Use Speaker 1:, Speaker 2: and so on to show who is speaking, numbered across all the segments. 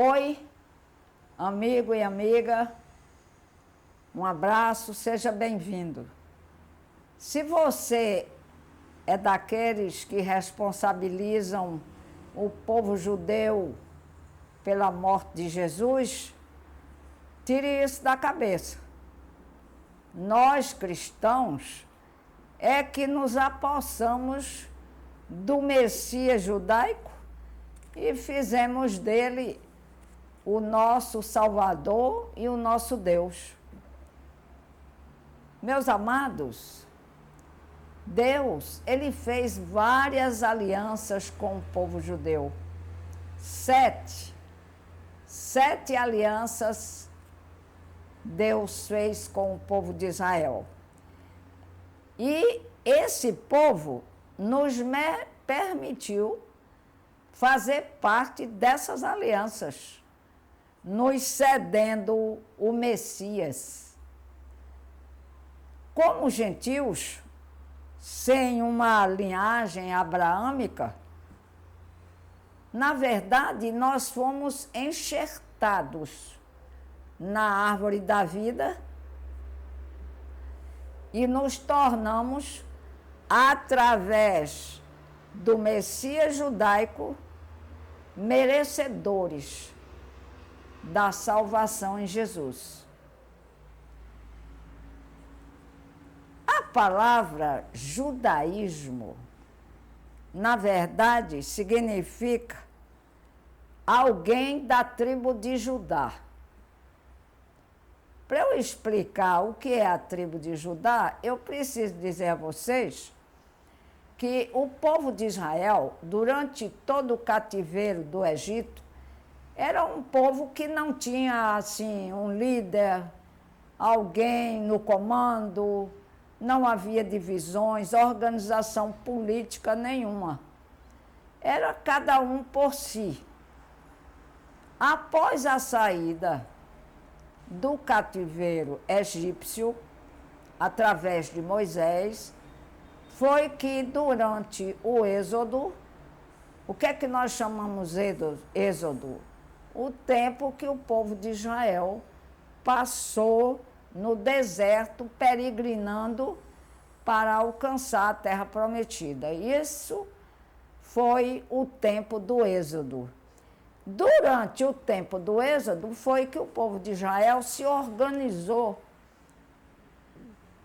Speaker 1: Oi, amigo e amiga, um abraço, seja bem-vindo. Se você é daqueles que responsabilizam o povo judeu pela morte de Jesus, tire isso da cabeça. Nós, cristãos, é que nos apossamos do Messias judaico e fizemos dele o nosso Salvador e o nosso Deus. Meus amados, Deus, ele fez várias alianças com o povo judeu. Sete alianças Deus fez com o povo de Israel. E esse povo nos permitiu fazer parte dessas alianças, nos cedendo o Messias. Como gentios, sem uma linhagem abraâmica, na verdade, nós fomos enxertados na árvore da vida e nos tornamos, através do Messias judaico, merecedores da salvação em Jesus. A palavra judaísmo, na verdade, significa alguém da tribo de Judá. Para eu explicar o que é a tribo de Judá, eu preciso dizer a vocês que o povo de Israel, durante todo o cativeiro do Egito, era um povo que não tinha, assim, um líder, alguém no comando, não havia divisões, organização política nenhuma. Era cada um por si. Após a saída do cativeiro egípcio, através de Moisés, foi que durante o êxodo, o que é que nós chamamos êxodo? O tempo que o povo de Israel passou no deserto, peregrinando para alcançar a terra prometida. Isso foi o tempo do êxodo. Durante o tempo do êxodo foi que o povo de Israel se organizou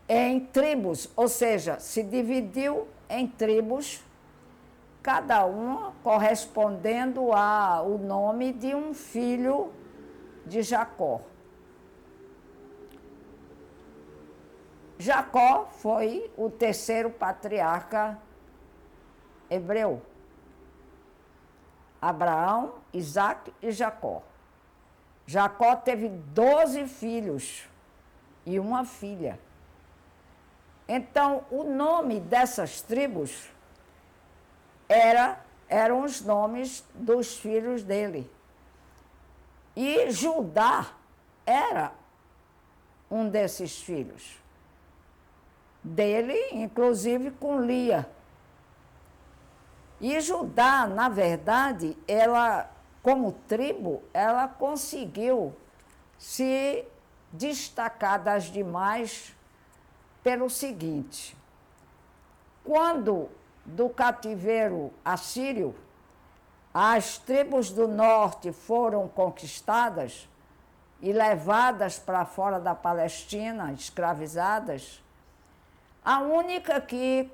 Speaker 1: em tribos, ou seja, se dividiu em tribos, cada uma correspondendo ao nome de um filho de Jacó. Jacó foi o terceiro patriarca hebreu. Abraão, Isaque e Jacó. Jacó teve 12 filhos e uma filha. Então, o nome dessas tribos eram os nomes dos filhos dele. E Judá era um desses filhos dele, inclusive com Lia. E Judá, na verdade, ela, como tribo, ela conseguiu se destacar das demais pelo seguinte: quando do cativeiro assírio, as tribos do norte foram conquistadas e levadas para fora da Palestina, escravizadas, a única que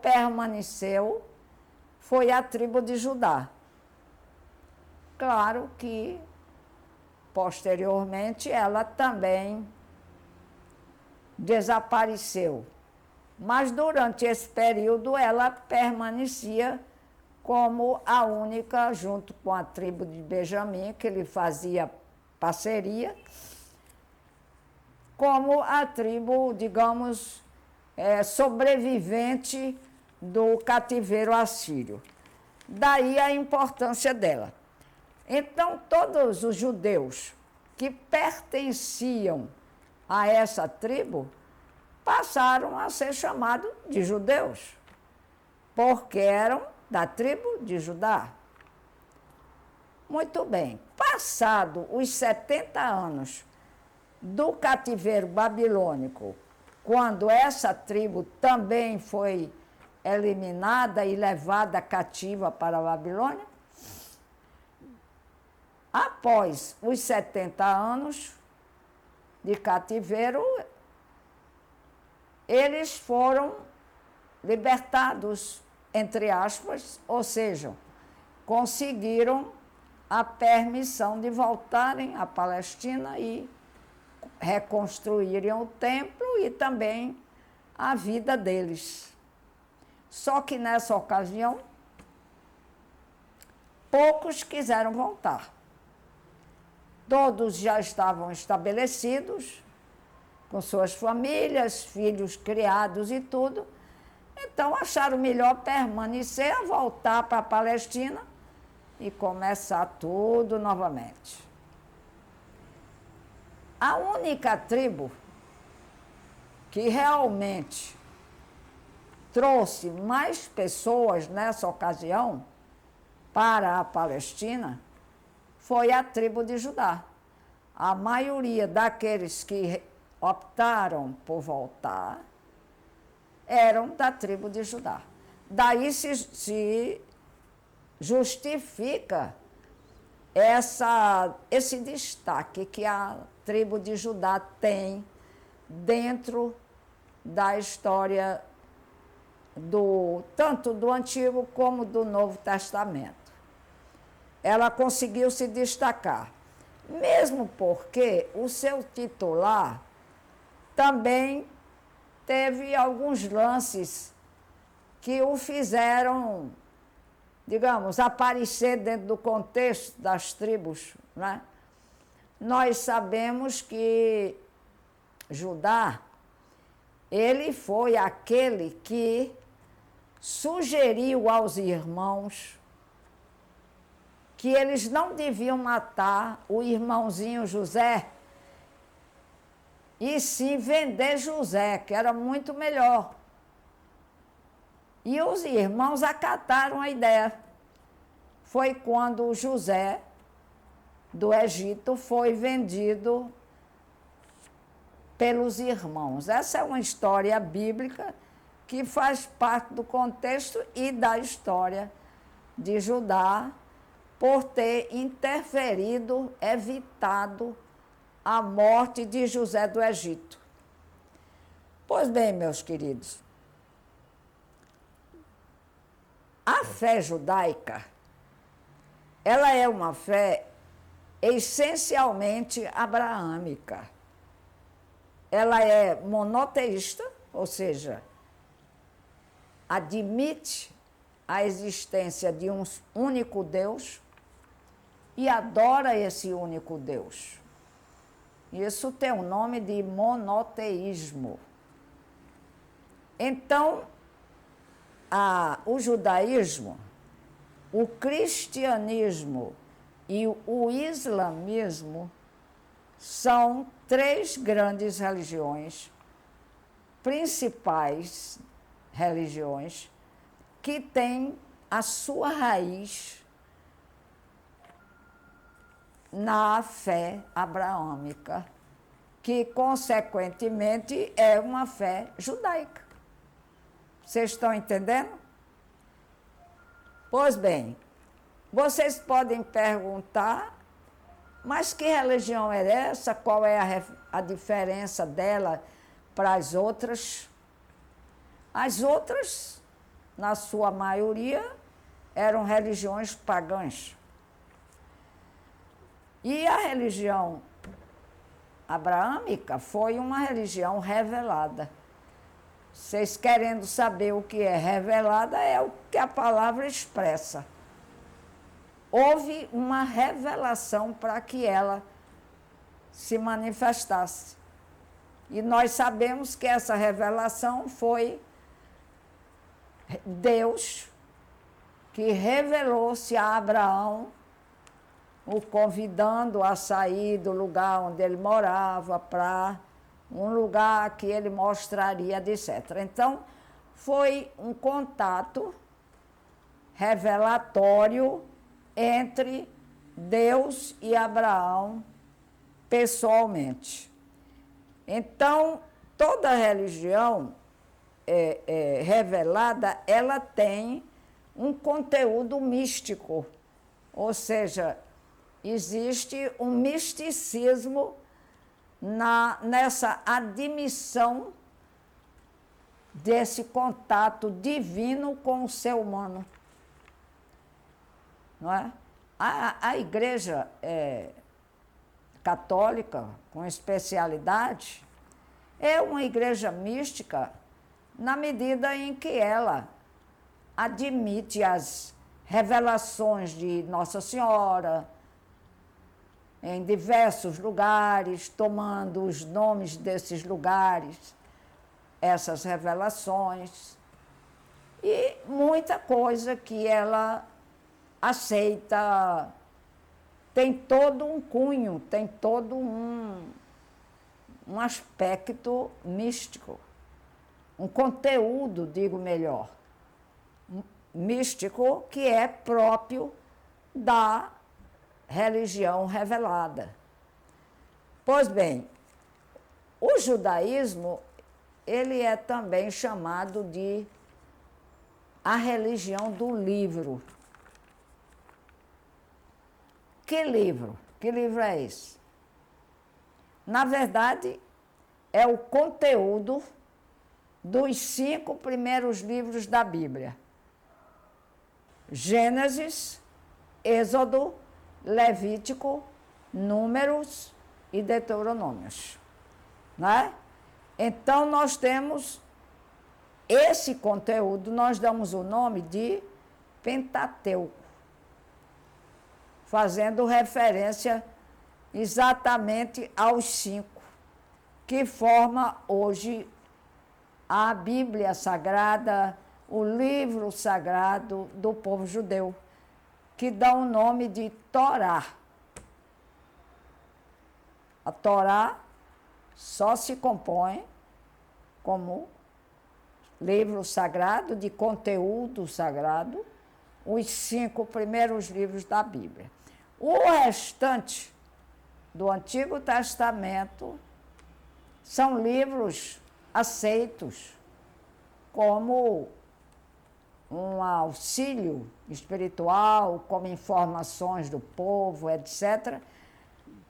Speaker 1: permaneceu, foi a tribo de Judá. Claro que, posteriormente, ela também desapareceu. Mas, durante esse período, ela permanecia como a única, junto com a tribo de Benjamim, que ele fazia parceria, como a tribo, digamos, sobrevivente do cativeiro assírio. Daí a importância dela. Então, todos os judeus que pertenciam a essa tribo passaram a ser chamados de judeus, porque eram da tribo de Judá. Muito bem. Passado os 70 anos do cativeiro babilônico, quando essa tribo também foi eliminada e levada cativa para a Babilônia, após os 70 anos de cativeiro, eles foram libertados, entre aspas, ou seja, conseguiram a permissão de voltarem à Palestina e reconstruírem o templo e também a vida deles. Só que nessa ocasião, poucos quiseram voltar. Todos já estavam estabelecidos, com suas famílias, filhos criados e tudo. Então acharam melhor permanecer, voltar para a Palestina e começar tudo novamente. A única tribo que realmente trouxe mais pessoas nessa ocasião para a Palestina foi a tribo de Judá. A maioria daqueles que optaram por voltar eram da tribo de Judá. Daí se justifica esse destaque que a tribo de Judá tem dentro da história tanto do Antigo como do Novo Testamento. Ela conseguiu se destacar, mesmo porque o seu titular também teve alguns lances que o fizeram, digamos, aparecer dentro do contexto das tribos, né? Nós sabemos que Judá, ele foi aquele que sugeriu aos irmãos que eles não deviam matar o irmãozinho José, e sim vender José, que era muito melhor. E os irmãos acataram a ideia. Foi quando José, do Egito, foi vendido pelos irmãos. Essa é uma história bíblica que faz parte do contexto e da história de Judá, por ter interferido, evitado a morte de José do Egito. Pois bem, meus queridos, a fé judaica, ela é uma fé essencialmente abraâmica. Ela é monoteísta, ou seja, admite a existência de um único Deus e adora esse único Deus. Isso tem o nome de monoteísmo. Então, o judaísmo, o cristianismo e o islamismo são três grandes religiões, principais religiões, que têm a sua raiz na fé abraâmica, que, consequentemente, é uma fé judaica. Vocês estão entendendo? Pois bem, vocês podem perguntar, mas que religião é essa? Qual é a diferença dela para as outras? As outras, na sua maioria, eram religiões pagãs. E a religião abraâmica foi uma religião revelada. Vocês querendo saber o que é revelada, é o que a palavra expressa. Houve uma revelação para que ela se manifestasse. E nós sabemos que essa revelação foi Deus que revelou-se a Abraão, o convidando a sair do lugar onde ele morava para um lugar que ele mostraria, etc. Então, foi um contato revelatório entre Deus e Abraão pessoalmente. Então, toda religião revelada, ela tem um conteúdo místico, ou seja, existe um misticismo nessa admissão desse contato divino com o ser humano. Não é? A Igreja católica, com especialidade, é uma igreja mística na medida em que ela admite as revelações de Nossa Senhora em diversos lugares, tomando os nomes desses lugares, essas revelações, e muita coisa que ela aceita, tem todo um cunho, tem todo um aspecto místico, um conteúdo, digo melhor, místico, que é próprio da religião revelada. Pois bem, o judaísmo, ele é também chamado de a religião do livro. Que livro? Que livro é esse? Na verdade, é o conteúdo dos 5 primeiros livros da Bíblia: Gênesis, Êxodo, Levítico, Números e Deuteronômios. Né? Então, nós temos esse conteúdo, nós damos o nome de Pentateuco, fazendo referência exatamente aos 5 que forma hoje a Bíblia Sagrada, o livro sagrado do povo judeu, que dá o nome de Torá. A Torá só se compõe como livro sagrado, de conteúdo sagrado, os 5 primeiros livros da Bíblia. O restante do Antigo Testamento são livros aceitos como um auxílio espiritual, como informações do povo, etc.,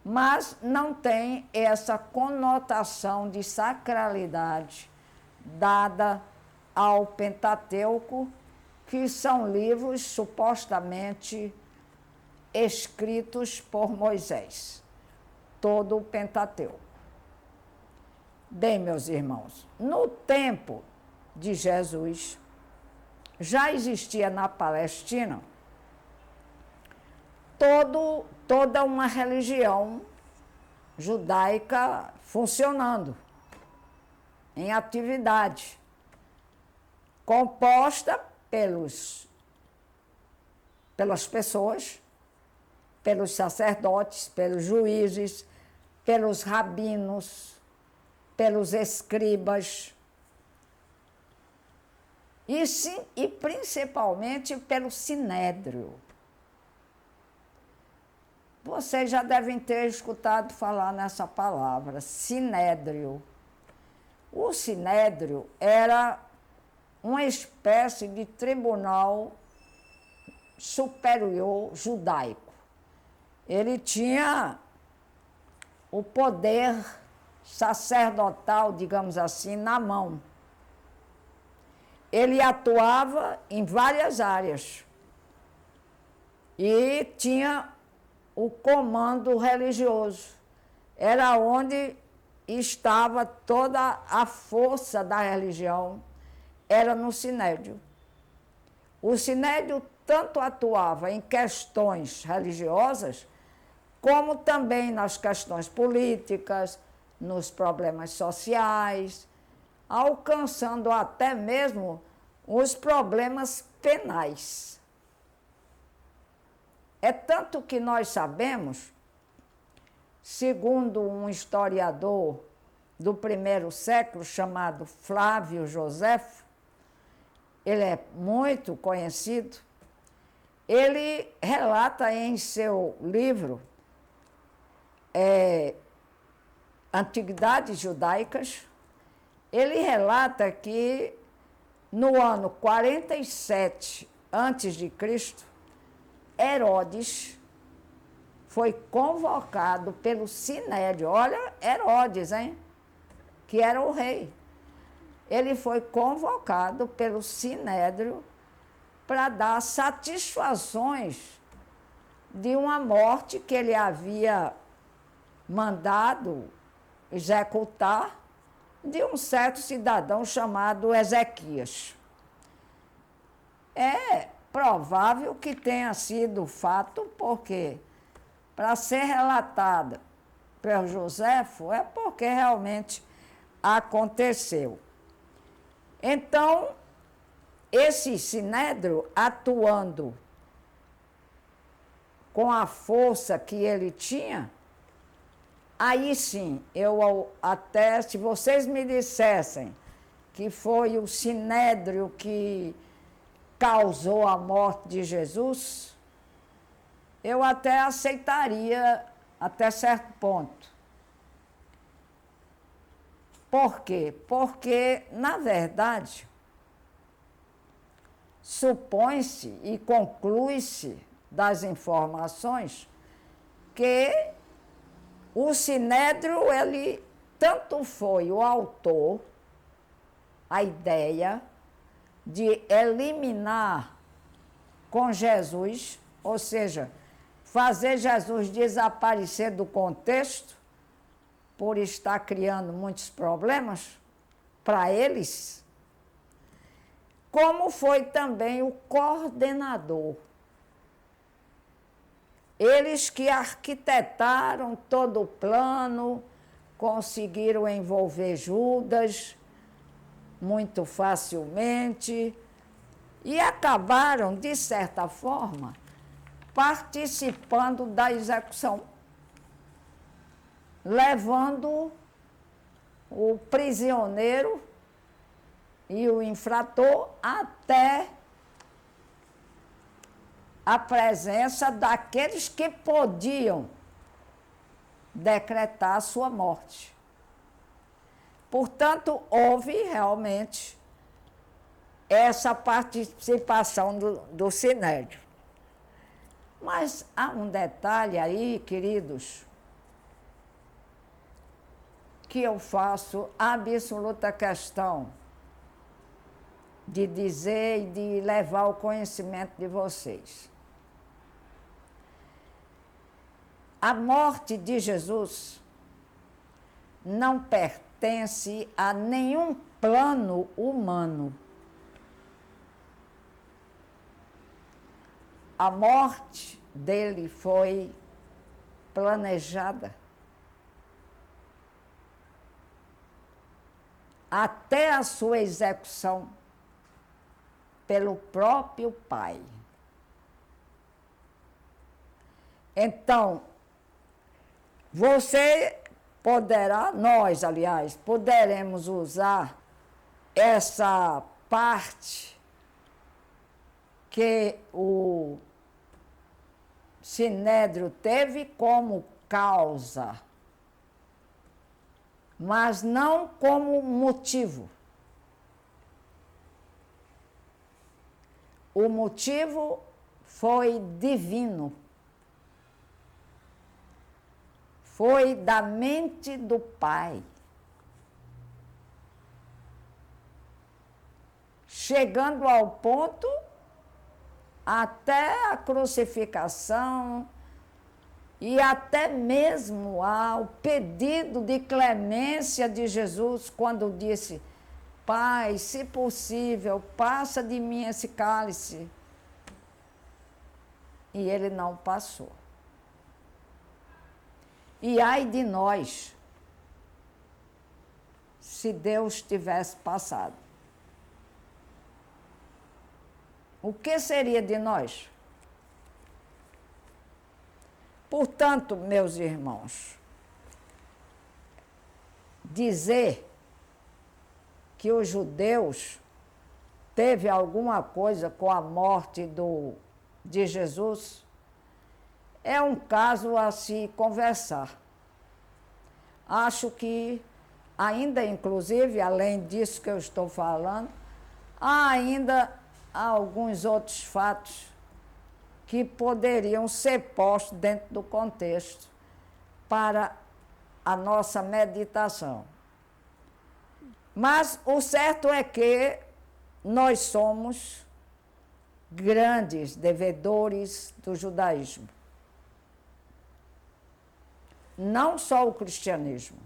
Speaker 1: mas não tem essa conotação de sacralidade dada ao Pentateuco, que são livros supostamente escritos por Moisés, todo o Pentateuco. Bem, meus irmãos, no tempo de Jesus, já existia na Palestina toda uma religião judaica funcionando, em atividade, composta pelas pessoas, pelos sacerdotes, pelos juízes, pelos rabinos, pelos escribas, e principalmente pelo sinédrio. Vocês já devem ter escutado falar nessa palavra, sinédrio. O sinédrio era uma espécie de tribunal superior judaico. Ele tinha o poder sacerdotal, digamos assim, na mão. Ele atuava em várias áreas e tinha o comando religioso. Era onde estava toda a força da religião, era no sinédrio. O sinédrio tanto atuava em questões religiosas, como também nas questões políticas, nos problemas sociais, alcançando até mesmo os problemas penais. É tanto que nós sabemos, segundo um historiador do 1º século chamado Flávio Joséfo, ele é muito conhecido, ele relata em seu livro Antiguidades Judaicas, ele relata que no ano 47 antes de Cristo, Herodes foi convocado pelo Sinédrio. Olha, Herodes, hein? Que era o rei. Ele foi convocado pelo Sinédrio para dar satisfações de uma morte que ele havia mandado executar de um certo cidadão chamado Ezequias. É provável que tenha sido fato, porque para ser relatada pelo Joséfo é porque realmente aconteceu. Então, esse Sinédrio, atuando com a força que ele tinha, aí sim, eu até, se vocês me dissessem que foi o Sinédrio que causou a morte de Jesus, eu até aceitaria até certo ponto. Por quê? Porque, na verdade, supõe-se e conclui-se das informações que o Sinédrio, ele tanto foi o autor, a ideia de eliminar com Jesus, ou seja, fazer Jesus desaparecer do contexto, por estar criando muitos problemas para eles, como foi também o coordenador. Eles que arquitetaram todo o plano, conseguiram envolver Judas muito facilmente e acabaram, de certa forma, participando da execução, levando o prisioneiro e o infrator até a presença daqueles que podiam decretar a sua morte. Portanto, houve realmente essa participação do Sinédrio. Mas há um detalhe aí, queridos, que eu faço absoluta questão de dizer e de levar ao conhecimento de vocês. A morte de Jesus não pertence a nenhum plano humano. A morte dele foi planejada. Até a sua execução pelo próprio Pai. Então, você poderá, nós, aliás, poderemos usar essa parte que o Sinédrio teve como causa, mas não como motivo. O motivo foi divino. Foi da mente do Pai. Chegando ao ponto, até a crucificação e até mesmo ao pedido de clemência de Jesus, quando disse: Pai, se possível, passa de mim esse cálice. E ele não passou. E ai de nós, se Deus tivesse passado. O que seria de nós? Portanto, meus irmãos, dizer que os judeus teve alguma coisa com a morte de Jesus é um caso a se conversar. Acho que ainda, inclusive, além disso que eu estou falando, há ainda alguns outros fatos que poderiam ser postos dentro do contexto para a nossa meditação. Mas o certo é que nós somos grandes devedores do judaísmo. Não só o cristianismo.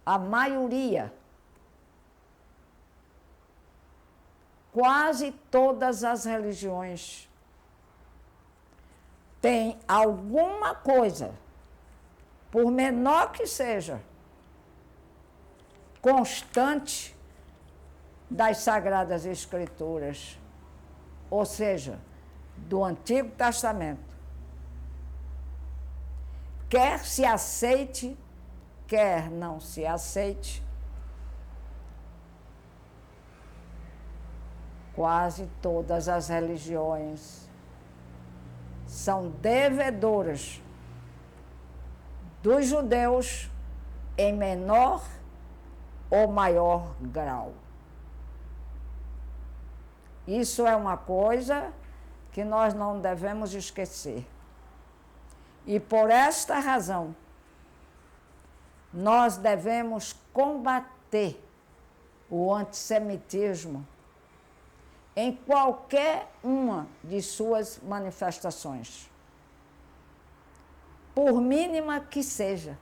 Speaker 1: A maioria, quase todas as religiões, tem alguma coisa, por menor que seja, constante das Sagradas Escrituras, ou seja, do Antigo Testamento. Quer se aceite, quer não se aceite, quase todas as religiões são devedoras dos judeus em menor ou maior grau. Isso é uma coisa que nós não devemos esquecer. E por esta razão, nós devemos combater o antissemitismo em qualquer uma de suas manifestações, por mínima que seja.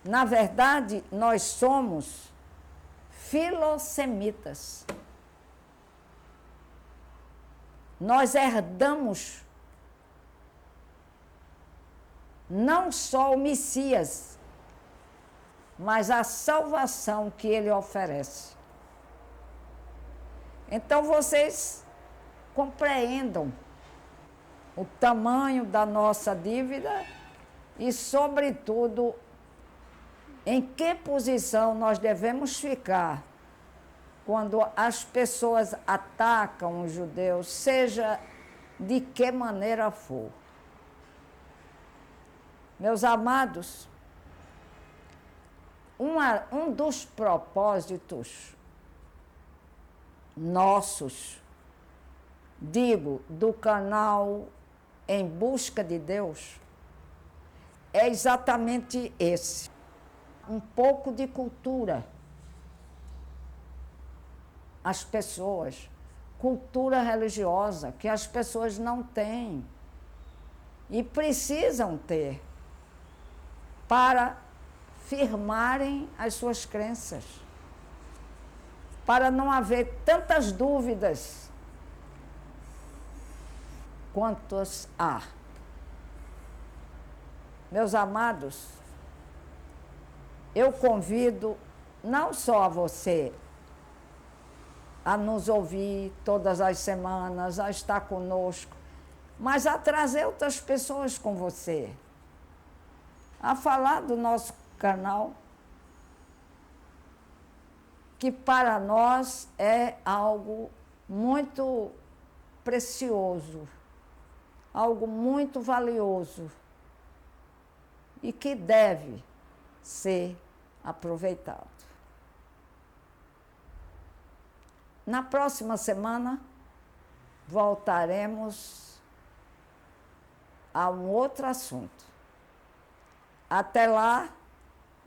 Speaker 1: Na verdade, nós somos filosemitas. Nós herdamos não só o Messias, mas a salvação que ele oferece. Então vocês compreendam o tamanho da nossa dívida e, sobretudo, em que posição nós devemos ficar quando as pessoas atacam os judeus, seja de que maneira for. Meus amados, um dos propósitos nossos, digo, do canal Em Busca de Deus, é exatamente esse. Um pouco de cultura. As pessoas, cultura religiosa que as pessoas não têm e precisam ter para firmarem as suas crenças, para não haver tantas dúvidas quantas há. Meus amados, eu convido não só a você a nos ouvir todas as semanas, a estar conosco, mas a trazer outras pessoas com você, a falar do nosso canal, que para nós é algo muito precioso, algo muito valioso e que deve ser aproveitado. Na próxima semana, voltaremos a um outro assunto. Até lá,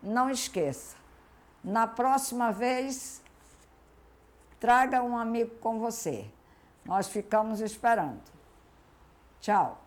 Speaker 1: não esqueça, na próxima vez, traga um amigo com você. Nós ficamos esperando. Tchau.